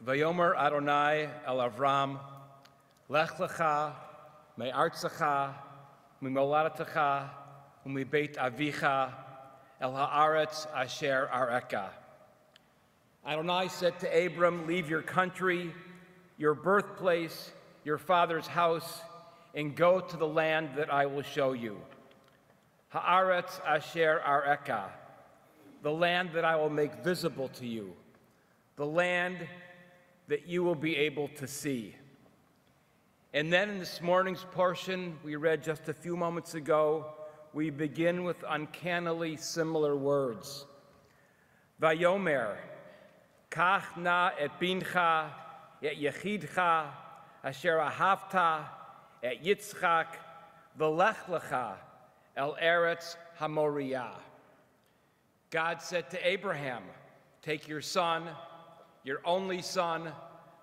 Vayomer Adonai el Avram, Lech lecha, me'artzecha, mimoladatecha, umibeit avicha, el haaretz asher areka. Adonai said to Abram, leave your country, your birthplace, your father's house, and go to the land that I will show you. Haaretz asher areka, the land that I will make visible to you, the land that you will be able to see. And then in this morning's portion we read just a few moments ago, we begin with uncannily similar words. Vayomer, kach na et bincha, et yechidcha, asher ahavta, et Yitzchak, v'lech lecha, el eretz hamoriyah. God said to Abraham, take your son, your only son,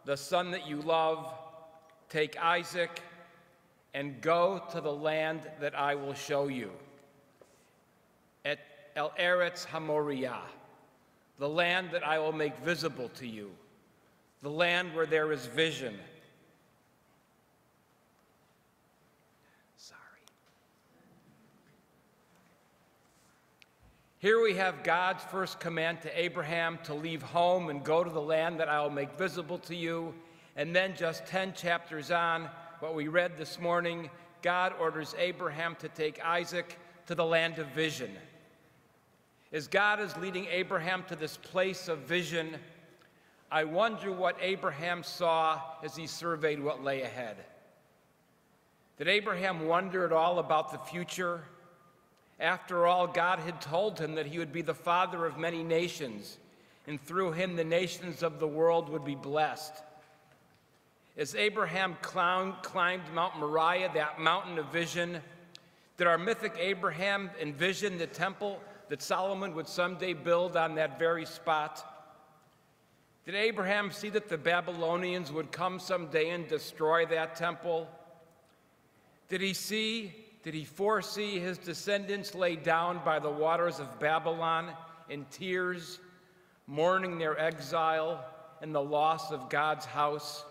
the son that you love, take Isaac, and go to the land that I will show you. At El Eretz Hamoriyah, the land that I will make visible to you, the land where there is vision. Here we have God's first command to Abraham to leave home and go to the land that I will make visible to you. And then just 10 chapters on, what we read this morning, God orders Abraham to take Isaac to the land of vision. As God is leading Abraham to this place of vision, I wonder what Abraham saw as he surveyed what lay ahead. Did Abraham wonder at all about the future? After all, God had told him that he would be the father of many nations, and through him the nations of the world would be blessed. As Abraham climbed Mount Moriah, that mountain of vision, did our mythic Abraham envision the temple that Solomon would someday build on that very spot? Did Abraham see that the Babylonians would come someday and destroy that temple? Did he foresee his descendants laid down by the waters of Babylon in tears, mourning their exile and the loss of God's house?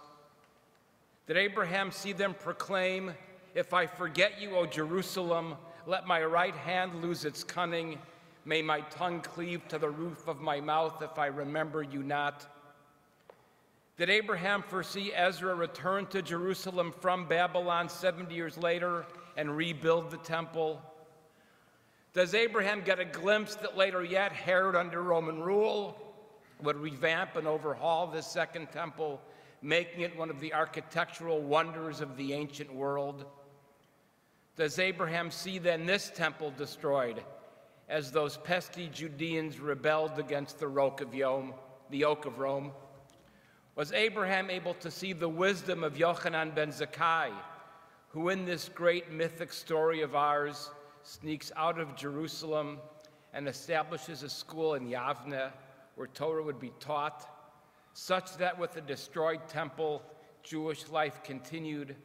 Did Abraham see them proclaim, if I forget you, O Jerusalem, let my right hand lose its cunning, may my tongue cleave to the roof of my mouth if I remember you not? Did Abraham foresee Ezra return to Jerusalem from Babylon 70 years later and rebuild the temple? Does Abraham get a glimpse that later yet Herod under Roman rule would revamp and overhaul this second temple, making it one of the architectural wonders of the ancient world? Does Abraham see then this temple destroyed as those pesky Judeans rebelled against the yoke of Rome? Was Abraham able to see the wisdom of Yochanan ben Zakkai, who in this great mythic story of ours sneaks out of Jerusalem and establishes a school in Yavne where Torah would be taught, such that with the destroyed temple, Jewish life continued,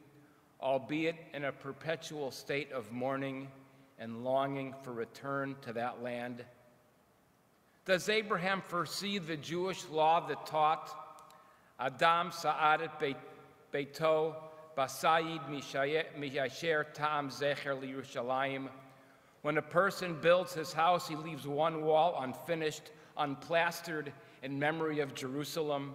albeit in a perpetual state of mourning and longing for return to that land? Does Abraham foresee the Jewish law that taught Adam sa'adet beito basayid miyasher ta'am zecher liyerushalayim? When a person builds his house, he leaves one wall unfinished, unplastered in memory of Jerusalem.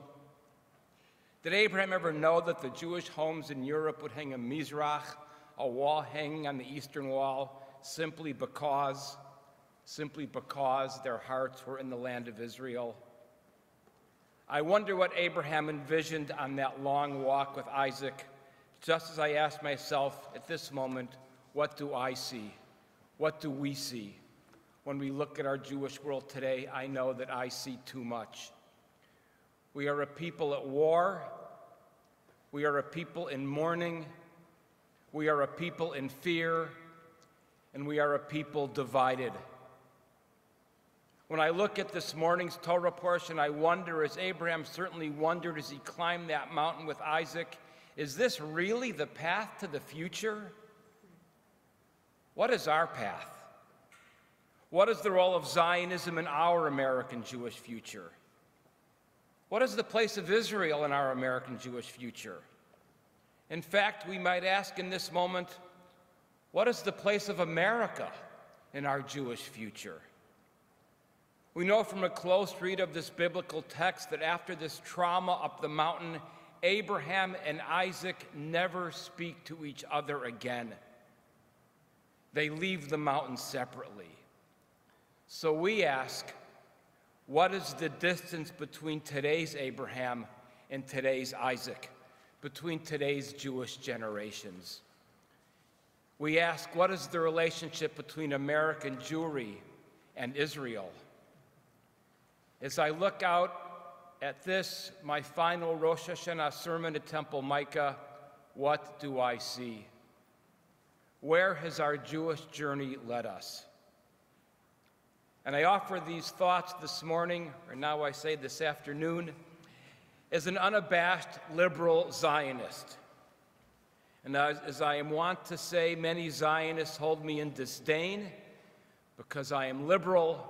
Did Abraham ever know that the Jewish homes in Europe would hang a mizrach, a wall hanging on the eastern wall, simply because their hearts were in the land of Israel? I wonder what Abraham envisioned on that long walk with Isaac, just as I ask myself at this moment, what do I see? What do we see? When we look at our Jewish world today, I know that I see too much. We are a people at war. We are a people in mourning. We are a people in fear. And we are a people divided. When I look at this morning's Torah portion, I wonder, as Abraham certainly wondered as he climbed that mountain with Isaac, is this really the path to the future? What is our path? What is the role of Zionism in our American Jewish future? What is the place of Israel in our American Jewish future? In fact, we might ask in this moment, what is the place of America in our Jewish future? We know from a close read of this biblical text that after this trauma up the mountain, Abraham and Isaac never speak to each other again. They leave the mountain separately. So we ask, what is the distance between today's Abraham and today's Isaac, between today's Jewish generations? We ask, what is the relationship between American Jewry and Israel? As I look out at this, my final Rosh Hashanah sermon at Temple Micah, what do I see? Where has our Jewish journey led us? And I offer these thoughts this morning, or now I say this afternoon, as an unabashed liberal Zionist. And as I am wont to say, many Zionists hold me in disdain because I am liberal,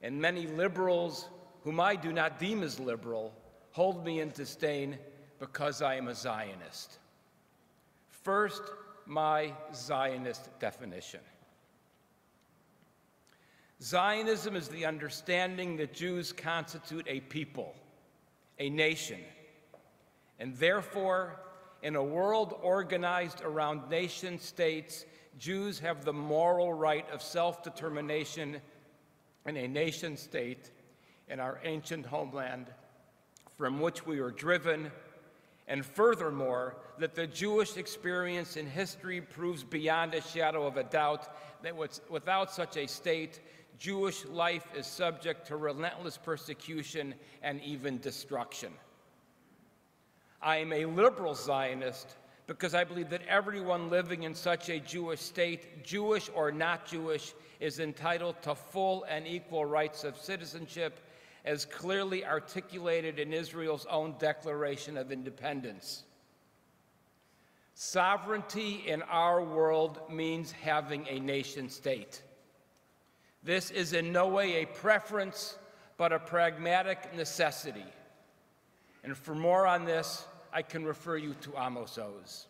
and many liberals whom I do not deem as liberal hold me in disdain because I am a Zionist. First, my Zionist definition. Zionism is the understanding that Jews constitute a people, a nation, and therefore, in a world organized around nation states, Jews have the moral right of self-determination in a nation state in our ancient homeland from which we were driven, and furthermore, that the Jewish experience in history proves beyond a shadow of a doubt that without such a state, Jewish life is subject to relentless persecution and even destruction. I am a liberal Zionist because I believe that everyone living in such a Jewish state, Jewish or not Jewish, is entitled to full and equal rights of citizenship as clearly articulated in Israel's own Declaration of Independence. Sovereignty in our world means having a nation state. This is in no way a preference, but a pragmatic necessity. And for more on this, I can refer you to Amos Oz.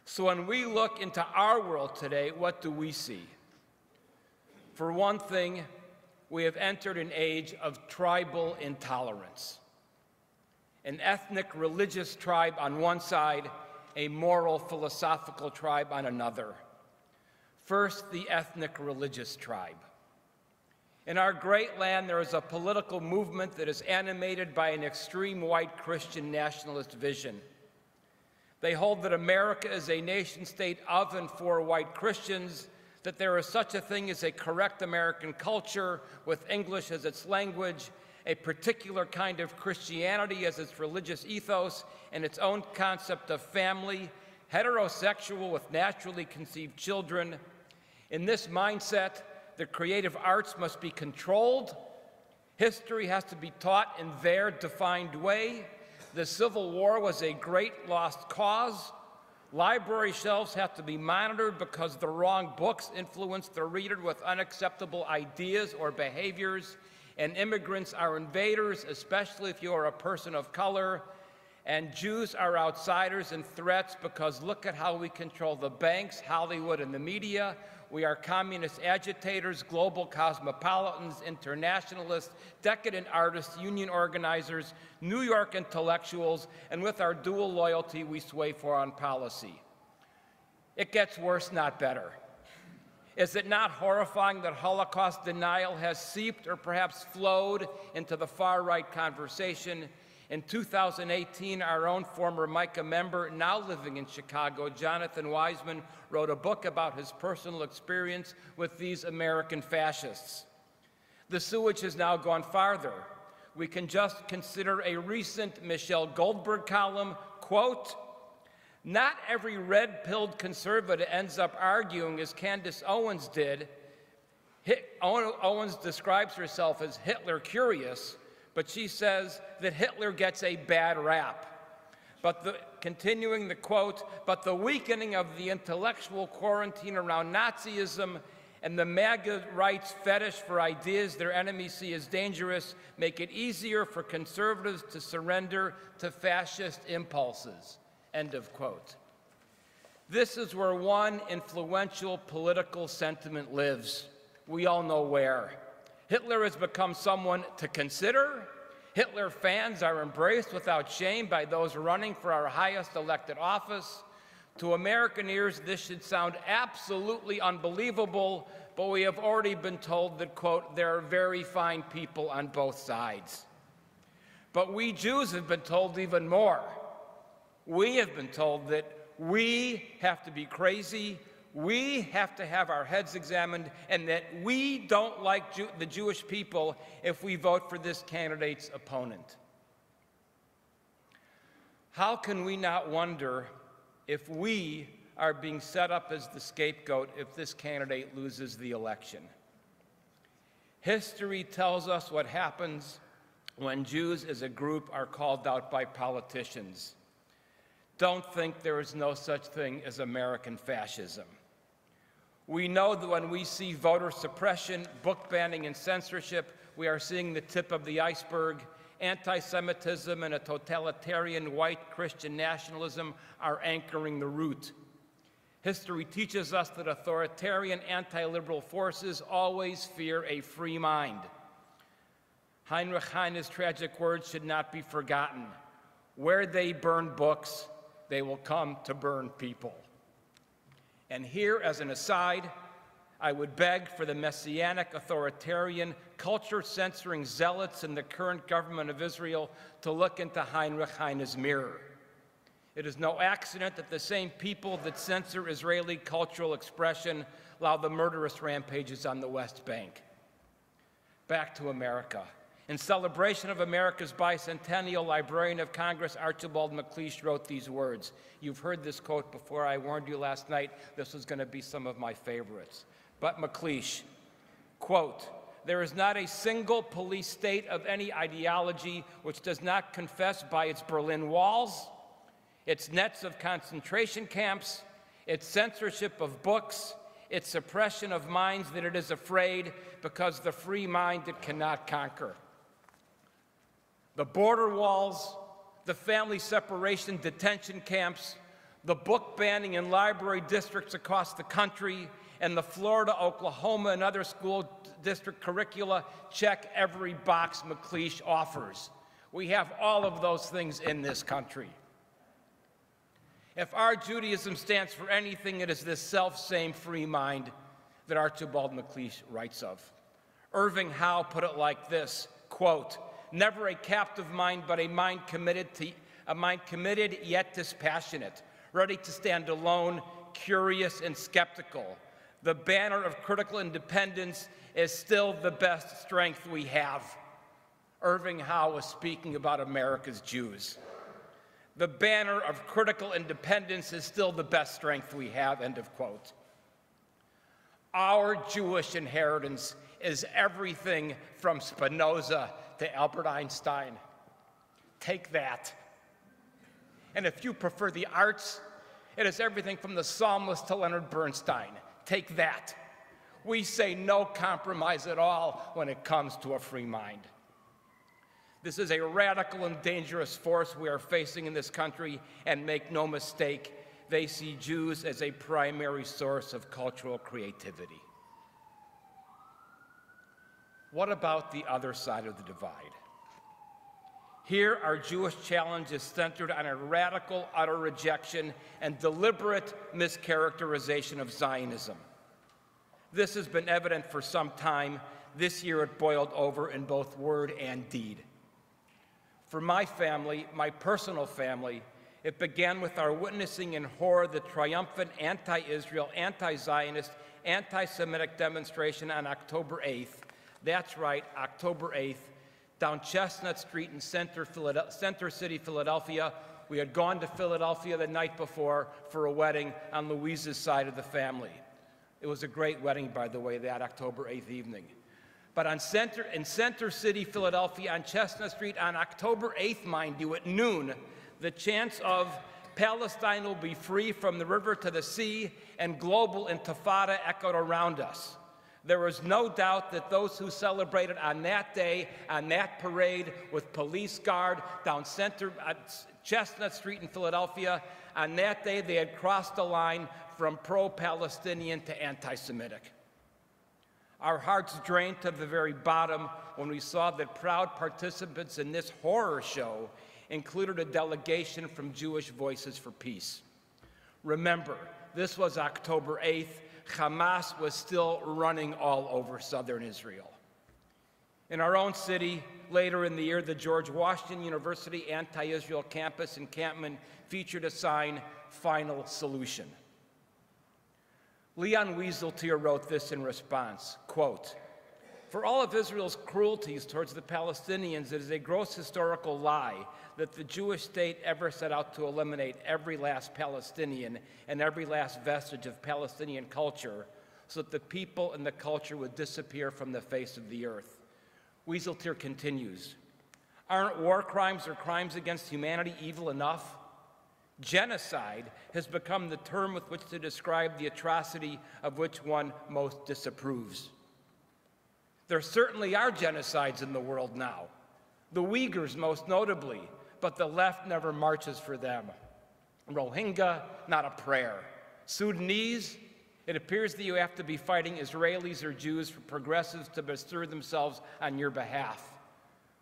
So when we look into our world today, what do we see? For one thing, we have entered an age of tribal intolerance. An ethnic, religious tribe on one side, a moral, philosophical tribe on another. First, the ethnic, religious tribe. In our great land, there is a political movement that is animated by an extreme white Christian nationalist vision. They hold that America is a nation-state of and for white Christians, that there is such a thing as a correct American culture with English as its language, a particular kind of Christianity as its religious ethos, and its own concept of family, heterosexual with naturally conceived children. In this mindset, the creative arts must be controlled, history has to be taught in their defined way, the Civil War was a great lost cause, library shelves have to be monitored because the wrong books influence the reader with unacceptable ideas or behaviors, and immigrants are invaders, especially if you are a person of color, and Jews are outsiders and threats because look at how we control the banks, Hollywood, and the media. We are communist agitators, global cosmopolitans, internationalists, decadent artists, union organizers, New York intellectuals, and with our dual loyalty, we sway foreign policy. It gets worse, not better. Is it not horrifying that Holocaust denial has seeped or perhaps flowed into the far-right conversation? In 2018, our own former Micah member, now living in Chicago, Jonathan Wiseman, wrote a book about his personal experience with these American fascists. The sewage has now gone farther. We can just consider a recent Michelle Goldberg column, quote, "Not every red-pilled conservative ends up arguing as Candace Owens did. Owens describes herself as Hitler curious, but she says that Hitler gets a bad rap. Continuing the quote, but the weakening of the intellectual quarantine around Nazism and the MAGA right's fetish for ideas their enemies see as dangerous make it easier for conservatives to surrender to fascist impulses. End of quote. This is where one influential political sentiment lives. We all know where. Hitler has become someone to consider. Hitler fans are embraced without shame by those running for our highest elected office. To American ears, this should sound absolutely unbelievable, but we have already been told that, quote, there are very fine people on both sides. But we Jews have been told even more. We have been told that we have to be crazy, we have to have our heads examined, and that we don't like the Jewish people if we vote for this candidate's opponent. How can we not wonder if we are being set up as the scapegoat if this candidate loses the election? History tells us what happens when Jews as a group are called out by politicians. Don't think there is no such thing as American fascism. We know that when we see voter suppression, book banning, and censorship, we are seeing the tip of the iceberg. Anti-Semitism and a totalitarian white Christian nationalism are anchoring the root. History teaches us that authoritarian anti-liberal forces always fear a free mind. Heinrich Heine's tragic words should not be forgotten. Where they burn books, they will come to burn people. And here, as an aside, I would beg for the messianic, authoritarian, culture-censoring zealots in the current government of Israel to look into Heinrich Heine's mirror. It is no accident that the same people that censor Israeli cultural expression allow the murderous rampages on the West Bank. Back to America. In celebration of America's bicentennial, Librarian of Congress Archibald MacLeish wrote these words. You've heard this quote before. I warned you last night this was going to be some of my favorites. But MacLeish, quote, there is not a single police state of any ideology which does not confess by its Berlin walls, its nets of concentration camps, its censorship of books, its suppression of minds that it is afraid because the free mind it cannot conquer. The border walls, the family separation detention camps, the book banning in library districts across the country, and the Florida, Oklahoma, and other school district curricula check every box MacLeish offers. We have all of those things in this country. If our Judaism stands for anything, it is this self-same free mind that Archibald MacLeish writes of. Irving Howe put it like this, quote, never a captive mind, but a mind committed yet dispassionate, ready to stand alone, curious and skeptical. The banner of critical independence is still the best strength we have. Irving Howe was speaking about America's Jews. The banner of critical independence is still the best strength we have, end of quote. Our Jewish inheritance is everything from Spinoza to Albert Einstein. Take that. And if you prefer the arts, it is everything from the psalmist to Leonard Bernstein. Take that. We say no compromise at all when it comes to a free mind. This is a radical and dangerous force we are facing in this country, and make no mistake, they see Jews as a primary source of cultural creativity. What about the other side of the divide? Here, our Jewish challenge is centered on a radical, utter rejection and deliberate mischaracterization of Zionism. This has been evident for some time. This year, it boiled over in both word and deed. For my family, my personal family, it began with our witnessing in horror the triumphant anti-Israel, anti-Zionist, anti-Semitic demonstration on October 8th. That's right, October 8th, down Chestnut Street in Center City, Philadelphia. We had gone to Philadelphia the night before for a wedding on Louise's side of the family. It was a great wedding, by the way, that October 8th evening. But in Center City, Philadelphia, on Chestnut Street, on October 8th, mind you, at noon, the chants of Palestine will be free from the river to the sea and global intifada echoed around us. There was no doubt that those who celebrated on that day, on that parade with police guard down Chestnut Street in Philadelphia, on that day they had crossed the line from pro-Palestinian to anti-Semitic. Our hearts drained to the very bottom when we saw that proud participants in this horror show included a delegation from Jewish Voices for Peace. Remember, this was October 8th. Hamas was still running all over southern Israel. In our own city, later in the year, the George Washington University anti-Israel campus encampment featured a sign, "Final Solution." Leon Wieseltier wrote this in response, quote, "For all of Israel's cruelties towards the Palestinians, it is a gross historical lie that the Jewish state ever set out to eliminate every last Palestinian and every last vestige of Palestinian culture so that the people and the culture would disappear from the face of the earth." Wieseltier continues, "Aren't war crimes or crimes against humanity evil enough? Genocide has become the term with which to describe the atrocity of which one most disapproves. There certainly are genocides in the world now, the Uyghurs most notably, but the left never marches for them. Rohingya, not a prayer. Sudanese, it appears that you have to be fighting Israelis or Jews for progressives to bestir themselves on your behalf."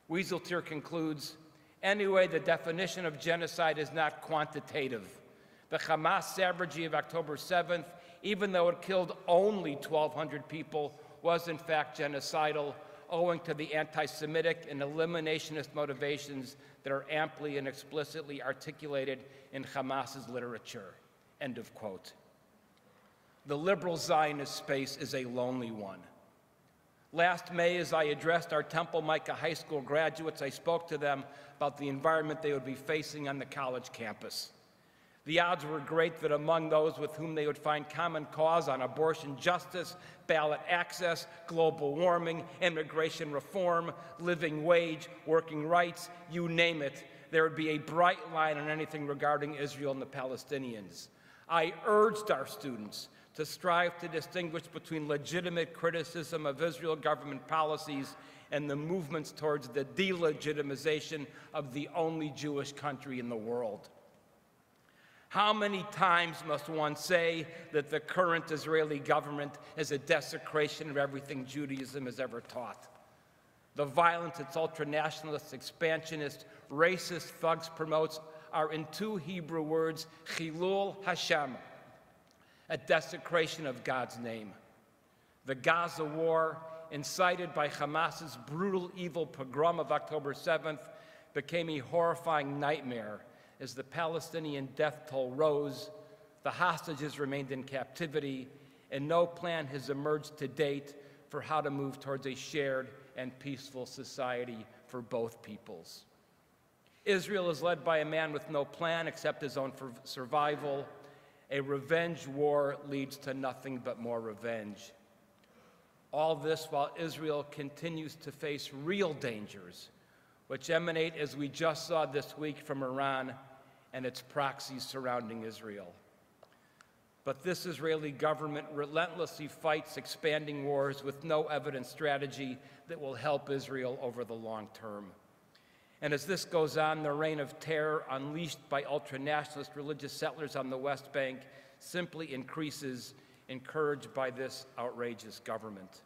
Wieseltier concludes, "Anyway, the definition of genocide is not quantitative. The Hamas savagery of October 7th, even though it killed only 1,200 people, was in fact genocidal, owing to the anti-Semitic and eliminationist motivations that are amply and explicitly articulated in Hamas's literature." End of quote. The liberal Zionist space is a lonely one. Last May, as I addressed our Temple Micah High School graduates, I spoke to them about the environment they would be facing on the college campus. The odds were great that among those with whom they would find common cause on abortion justice, ballot access, global warming, immigration reform, living wage, working rights, you name it, there would be a bright line on anything regarding Israel and the Palestinians. I urged our students to strive to distinguish between legitimate criticism of Israel government policies and the movements towards the delegitimization of the only Jewish country in the world. How many times must one say that the current Israeli government is a desecration of everything Judaism has ever taught? The violence its ultranationalist, expansionist, racist thugs promotes are in two Hebrew words, chilul Hashem, a desecration of God's name. The Gaza war, incited by Hamas's brutal, evil pogrom of October 7th, became a horrifying nightmare as the Palestinian death toll rose, the hostages remained in captivity, and no plan has emerged to date for how to move towards a shared and peaceful society for both peoples. Israel is led by a man with no plan except his own survival. A revenge war leads to nothing but more revenge. All this while Israel continues to face real dangers, which emanate, as we just saw this week, from Iran and its proxies surrounding Israel. But this Israeli government relentlessly fights expanding wars with no evident strategy that will help Israel over the long term. And as this goes on, the reign of terror unleashed by ultranationalist religious settlers on the West Bank simply increases, encouraged by this outrageous government.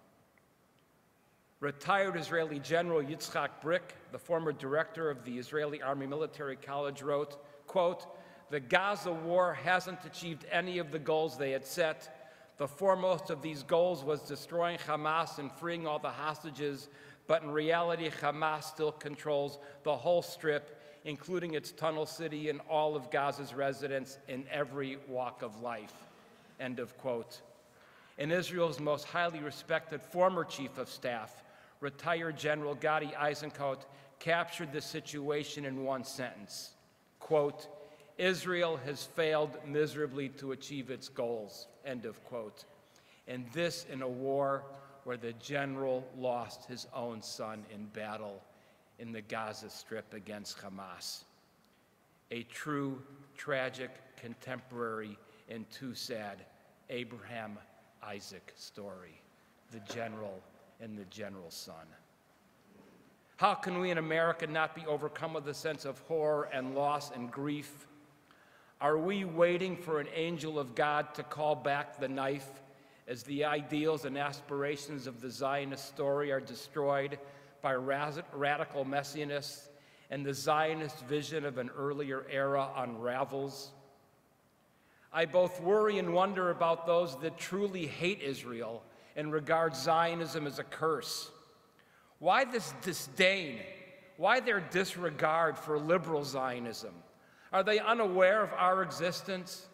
Retired Israeli General Yitzhak Brick, the former director of the Israeli Army Military College, wrote, quote, "The Gaza war hasn't achieved any of the goals they had set. The foremost of these goals was destroying Hamas and freeing all the hostages, but in reality, Hamas still controls the whole strip, including its tunnel city and all of Gaza's residents in every walk of life." End of quote. And Israel's most highly respected former chief of staff, retired General Gadi Eisenkot, captured the situation in one sentence, quote, "Israel has failed miserably to achieve its goals," end of quote. And this in a war where the general lost his own son in battle in the Gaza Strip against Hamas. A true, tragic, contemporary, and too sad Abraham Isaac story. the general and the general's son. How can we in America not be overcome with a sense of horror and loss and grief? Are we waiting for an angel of God to call back the knife as the ideals and aspirations of the Zionist story are destroyed by radical messianists and the Zionist vision of an earlier era unravels? I both worry and wonder about those that truly hate Israel and regard Zionism as a curse. Why this disdain? Why their disregard for liberal Zionism? Are they unaware of our existence?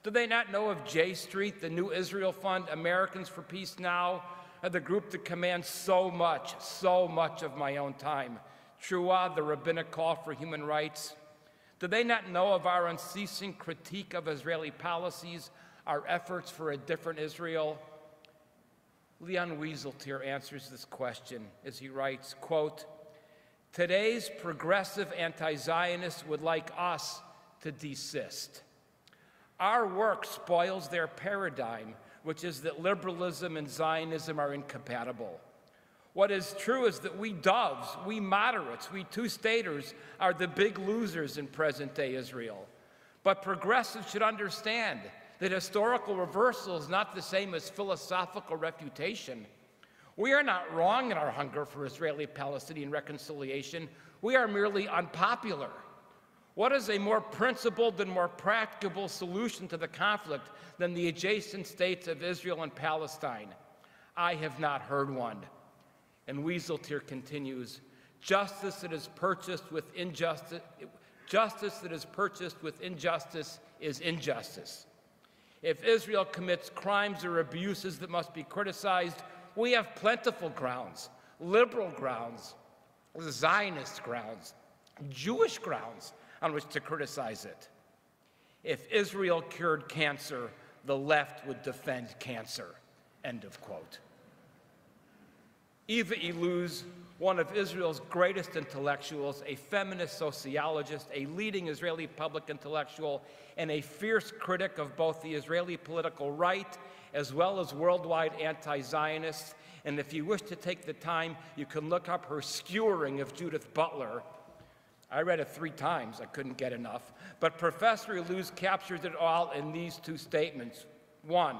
Do they not know of J Street, the New Israel Fund, Americans for Peace Now, and the group that commands so much of my own time? Truah, the rabbinic call for human rights. Do they not know of our unceasing critique of Israeli policies, our efforts for a different Israel? Leon Wieseltier answers this question as he writes, quote, "Today's progressive anti-Zionists would like us to desist. Our work spoils their paradigm, which is that liberalism and Zionism are incompatible. What is true is that we doves, we moderates, we two-staters are the big losers in present-day Israel. But progressives should understand that historical reversal is not the same as philosophical refutation. We are not wrong in our hunger for Israeli-Palestinian reconciliation. We are merely unpopular. What is a more principled and more practicable solution to the conflict than the adjacent states of Israel and Palestine? I have not heard one." And Wieseltier continues, justice that is purchased with injustice is injustice. If Israel commits crimes or abuses that must be criticized, we have plentiful grounds, liberal grounds, Zionist grounds, Jewish grounds on which to criticize it. If Israel cured cancer, the left would defend cancer, end of quote. Eva Illouz, one of Israel's greatest intellectuals, a feminist sociologist, a leading Israeli public intellectual, and a fierce critic of both the Israeli political right as well as worldwide anti-Zionists. And if you wish to take the time, you can look up her skewering of Judith Butler. I read it 3 times, I couldn't get enough. But Professor Illouz captures it all in these 2 statements. 1,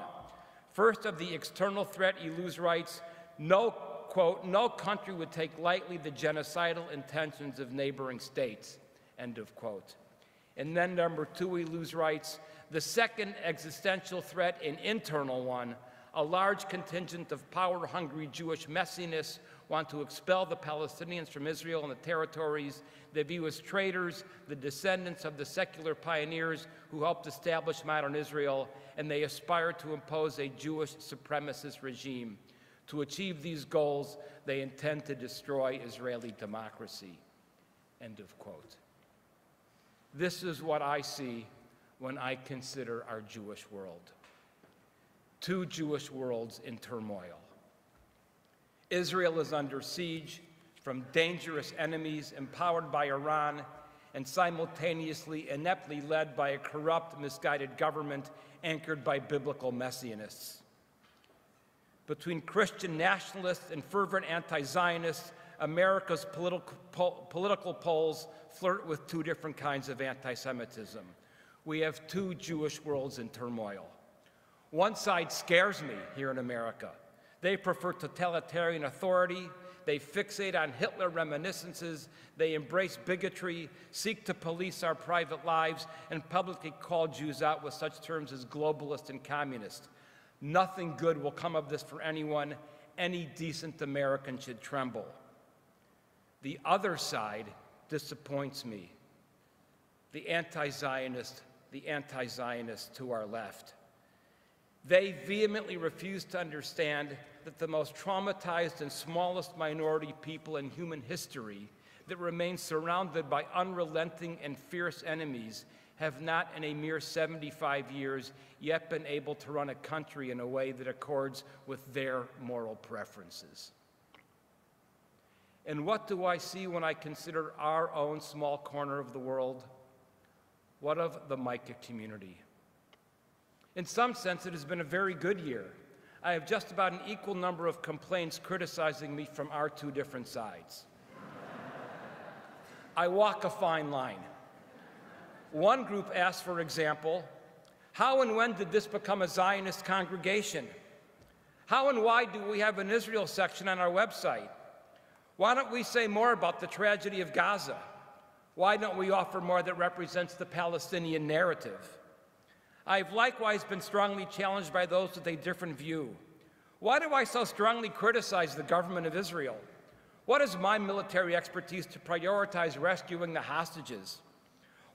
first of the external threat, Illouz writes, quote, "No country would take lightly the genocidal intentions of neighboring states," end of quote. And then number 2, Illouz writes, "The second existential threat, an internal one, a large contingent of power-hungry Jewish messianists want to expel the Palestinians from Israel and the territories they view as traitors, the descendants of the secular pioneers who helped establish modern Israel, and they aspire to impose a Jewish supremacist regime. To achieve these goals, they intend to destroy Israeli democracy," end of quote. This is what I see when I consider our Jewish world. 2 Jewish worlds in turmoil. Israel is under siege from dangerous enemies empowered by Iran and simultaneously ineptly led by a corrupt, misguided government anchored by biblical messianists. Between Christian nationalists and fervent anti-Zionists, America's political poles flirt with 2 different kinds of anti-Semitism. We have 2 Jewish worlds in turmoil. One side scares me here in America. They prefer totalitarian authority. They fixate on Hitler reminiscences. They embrace bigotry, seek to police our private lives, and publicly call Jews out with such terms as globalist and communist. Nothing good will come of this for anyone. Any decent American should tremble. The other side disappoints me. The anti-Zionists to our left. They vehemently refuse to understand that the most traumatized and smallest minority people in human history that remain surrounded by unrelenting and fierce enemies have not in a mere 75 years yet been able to run a country in a way that accords with their moral preferences. And what do I see when I consider our own small corner of the world? What of the Micah community? In some sense, it has been a very good year. I have just about an equal number of complaints criticizing me from our two different sides. I walk a fine line. One group asked, for example, how and when did this become a Zionist congregation? How and why do we have an Israel section on our website? Why don't we say more about the tragedy of Gaza? Why don't we offer more that represents the Palestinian narrative? I've likewise been strongly challenged by those with a different view. Why do I so strongly criticize the government of Israel? What is my military expertise to prioritize rescuing the hostages?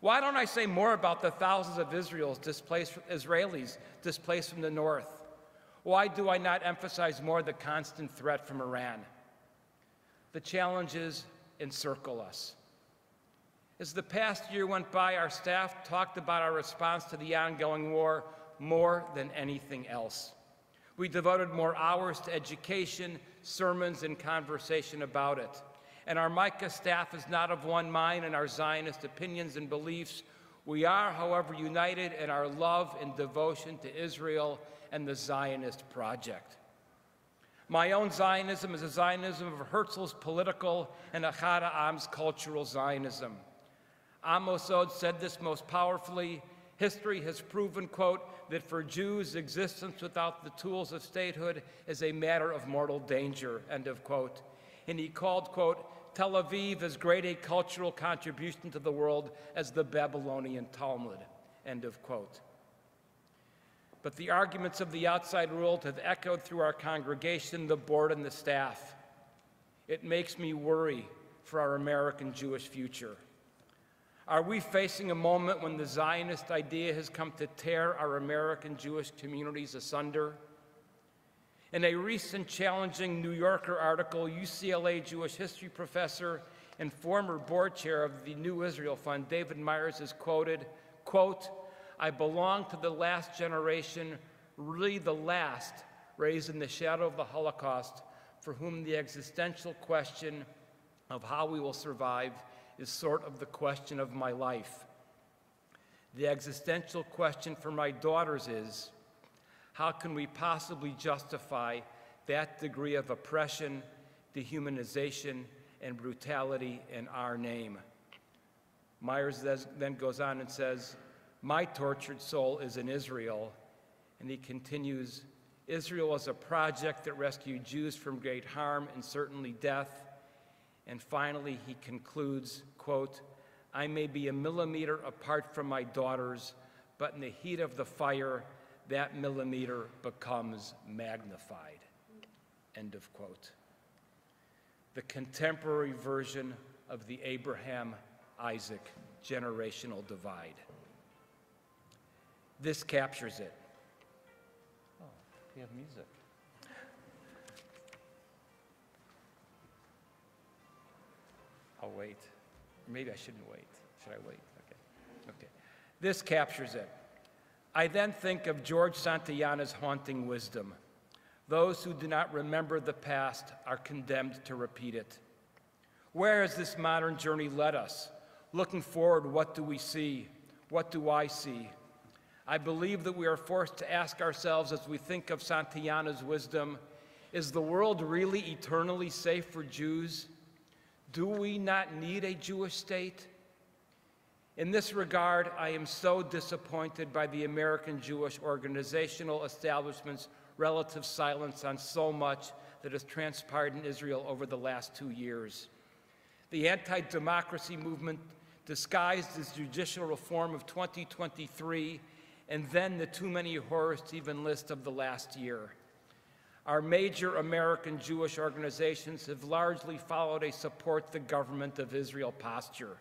Why don't I say more about the thousands of Israelis displaced from the north? Why do I not emphasize more the constant threat from Iran? The challenges encircle us. As the past year went by, our staff talked about our response to the ongoing war more than anything else. We devoted more hours to education, sermons, and conversation about it. And our Micah staff is not of one mind in our Zionist opinions and beliefs. We are, however, united in our love and devotion to Israel and the Zionist project. My own Zionism is a Zionism of Herzl's political and Ahad Ha'am's cultural Zionism. Amos Od said this most powerfully. History has proven, quote, that for Jews, existence without the tools of statehood is a matter of mortal danger, end of quote. And he called, quote, Tel Aviv as great a cultural contribution to the world as the Babylonian Talmud, end of quote. But the arguments of the outside world have echoed through our congregation, the board, and the staff. It makes me worry for our American Jewish future. Are we facing a moment when the Zionist idea has come to tear our American Jewish communities asunder? In a recent challenging New Yorker article, UCLA Jewish history professor and former board chair of the New Israel Fund, David Myers, is quoted, quote, I belong to the last generation, really the last, raised in the shadow of the Holocaust, for whom the existential question of how we will survive is sort of the question of my life. The existential question for my daughters is, how can we possibly justify that degree of oppression, dehumanization, and brutality in our name? Myers then goes on and says, my tortured soul is in Israel, and he continues, Israel was a project that rescued Jews from great harm and certainly death. And finally, he concludes, quote, I may be a millimeter apart from my daughters, but in the heat of the fire, that millimeter becomes magnified, end of quote. The contemporary version of the Abraham-Isaac generational divide. This captures it. Oh, we have music. I'll wait. Maybe I shouldn't wait. Should I wait? Okay. This captures it. I then think of George Santayana's haunting wisdom. Those who do not remember the past are condemned to repeat it. Where has this modern journey led us? Looking forward, what do we see? What do I see? I believe that we are forced to ask ourselves as we think of Santayana's wisdom, is the world really eternally safe for Jews? Do we not need a Jewish state? In this regard, I am so disappointed by the American Jewish organizational establishment's relative silence on so much that has transpired in Israel over the last 2 years. The anti-democracy movement disguised as judicial reform of 2023, and then the too many horrors to even list of the last year. Our major American Jewish organizations have largely followed a support the government of Israel posture.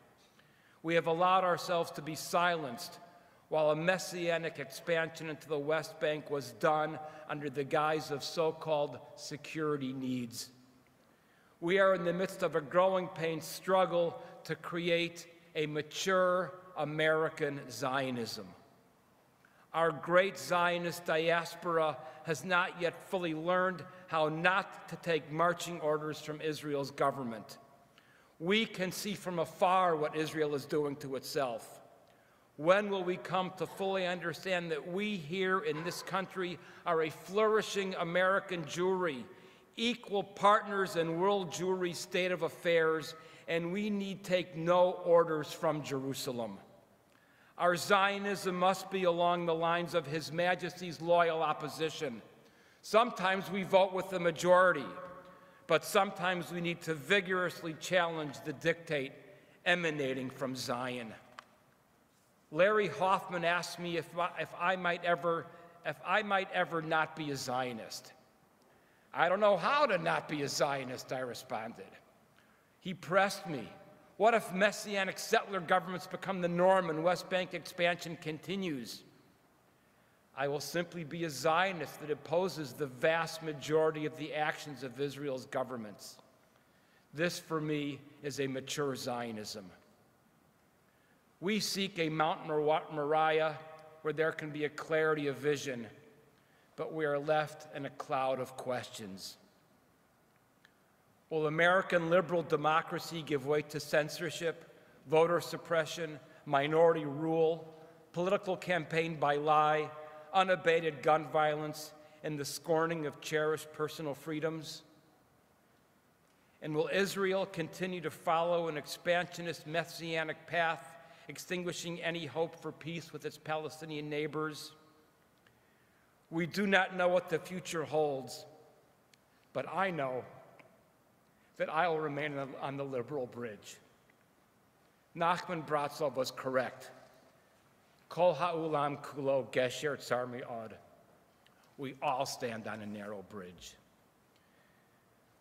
We have allowed ourselves to be silenced while a messianic expansion into the West Bank was done under the guise of so-called security needs. We are in the midst of a growing pain struggle to create a mature American Zionism. Our great Zionist diaspora has not yet fully learned how not to take marching orders from Israel's government. We can see from afar what Israel is doing to itself. When will we come to fully understand that we here in this country are a flourishing American Jewry, equal partners in world Jewry's state of affairs, and we need take no orders from Jerusalem? Our Zionism must be along the lines of His Majesty's loyal opposition. Sometimes we vote with the majority, but sometimes we need to vigorously challenge the dictate emanating from Zion. Larry Hoffman asked me if I might ever not be a Zionist. I don't know how to not be a Zionist, I responded. He pressed me. What if Messianic settler governments become the norm and West Bank expansion continues? I will simply be a Zionist that opposes the vast majority of the actions of Israel's governments. This, for me, is a mature Zionism. We seek a Mount Moriah where there can be a clarity of vision, but we are left in a cloud of questions. Will American liberal democracy give way to censorship, voter suppression, minority rule, political campaign by lie, unabated gun violence, and the scorning of cherished personal freedoms? And will Israel continue to follow an expansionist messianic path, extinguishing any hope for peace with its Palestinian neighbors? We do not know what the future holds, but I know that I will remain on the liberal bridge. Nachman Bratzov was correct. Kol ha'ulam kulo gesher tzar me'od. We all stand on a narrow bridge.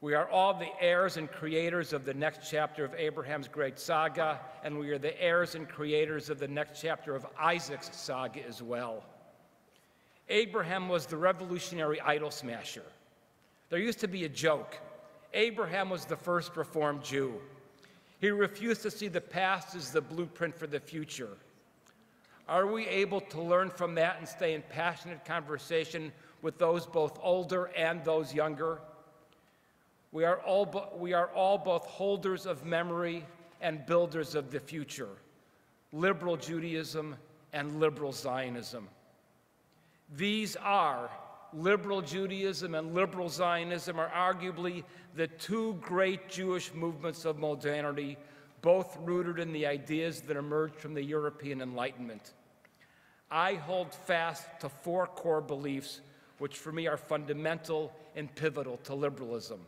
We are all the heirs and creators of the next chapter of Abraham's great saga, and we are the heirs and creators of the next chapter of Isaac's saga as well. Abraham was the revolutionary idol smasher. There used to be a joke. Abraham was the first Reformed Jew. He refused to see the past as the blueprint for the future. Are we able to learn from that and stay in passionate conversation with those both older and those younger? We are all both holders of memory and builders of the future, liberal Judaism and liberal Zionism. These are, liberal Judaism and liberal Zionism are arguably the two great Jewish movements of modernity, both rooted in the ideas that emerged from the European Enlightenment. I hold fast to four core beliefs, which for me are fundamental and pivotal to liberalism.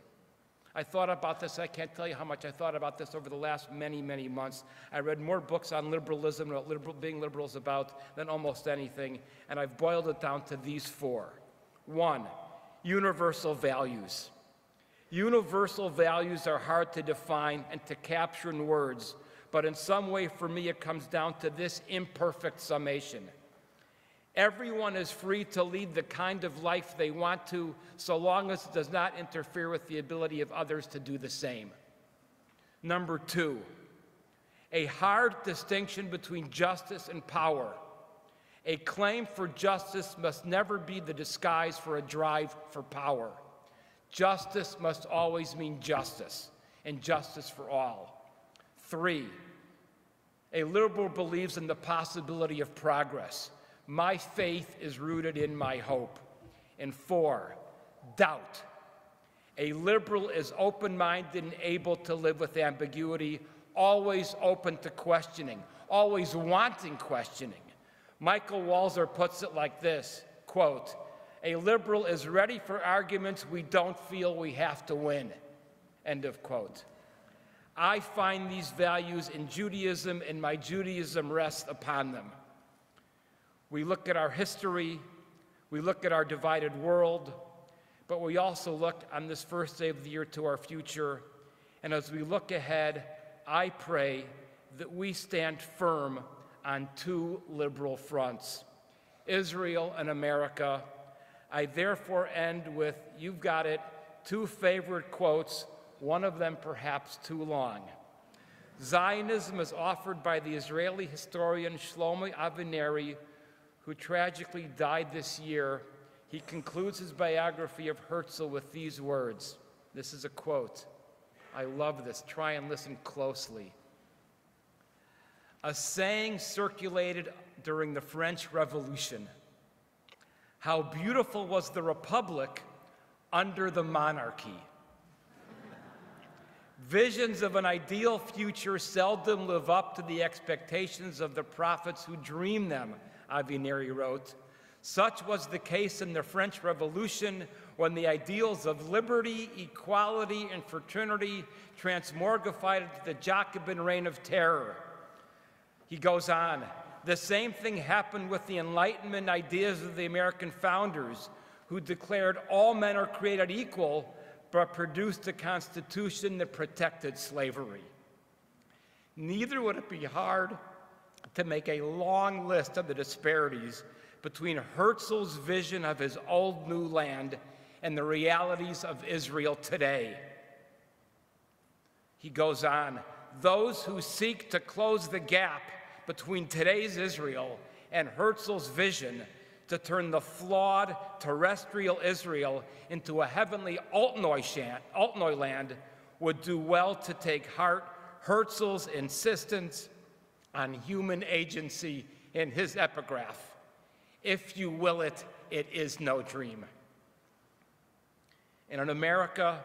I thought about this. I can't tell you how much I thought about this over the last many, many months. I read more books on liberalism and what being liberal is about than almost anything, and I've boiled it down to these four. One, universal values. Universal values are hard to define and to capture in words, but in some way, for me, it comes down to this imperfect summation. Everyone is free to lead the kind of life they want to, so long as it does not interfere with the ability of others to do the same. Number two, a hard distinction between justice and power. A claim for justice must never be the disguise for a drive for power. Justice must always mean justice, and justice for all. Three, a liberal believes in the possibility of progress. My faith is rooted in my hope. And four, doubt. A liberal is open-minded and able to live with ambiguity, always open to questioning, always wanting questioning. Michael Walzer puts it like this, quote, "A liberal is ready for arguments we don't feel we have to win," end of quote. I find these values in Judaism, and my Judaism rests upon them. We look at our history, we look at our divided world, but we also look on this first day of the year to our future. And as we look ahead, I pray that we stand firm on two liberal fronts, Israel and America. I therefore end with, you've got it, two favorite quotes, one of them perhaps too long. Zionism is offered by the Israeli historian Shlomo Avineri, who tragically died this year. He concludes his biography of Herzl with these words. This is a quote. I love this. Try and listen closely. A saying circulated during the French Revolution: "How beautiful was the Republic under the monarchy." Visions of an ideal future seldom live up to the expectations of the prophets who dream them, Avineri wrote. Such was the case in the French Revolution, when the ideals of liberty, equality, and fraternity transmogrified into the Jacobin reign of terror. He goes on, the same thing happened with the Enlightenment ideas of the American founders, who declared all men are created equal, but produced a constitution that protected slavery. Neither would it be hard to make a long list of the disparities between Herzl's vision of his old new land and the realities of Israel today. He goes on, those who seek to close the gap between today's Israel and Herzl's vision to turn the flawed terrestrial Israel into a heavenly Altneu land would do well to take heart Herzl's insistence on human agency in his epigraph. If you will it, it is no dream. And in America,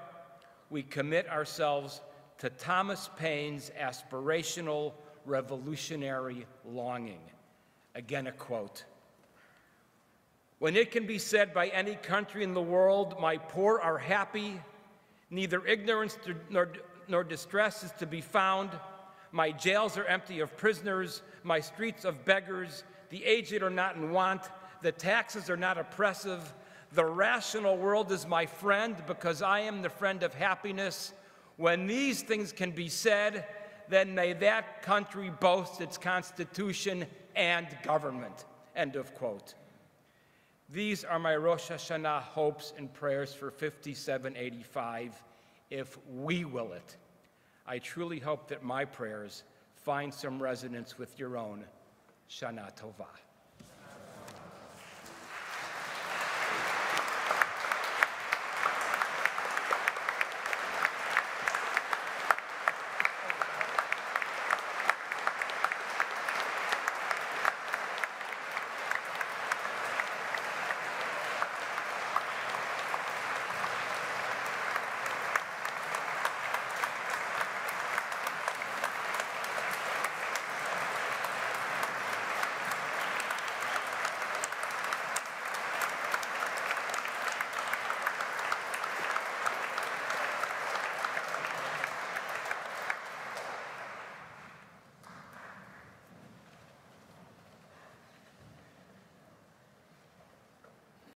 we commit ourselves to Thomas Paine's aspirational revolutionary longing. Again, a quote. When it can be said by any country in the world, my poor are happy, neither ignorance nor distress is to be found, my jails are empty of prisoners, my streets of beggars, the aged are not in want, the taxes are not oppressive, the rational world is my friend because I am the friend of happiness. When these things can be said, then may that country boast its constitution and government. End of quote. These are my Rosh Hashanah hopes and prayers for 5785, if we will it. I truly hope that my prayers find some resonance with your own. Shana Tova.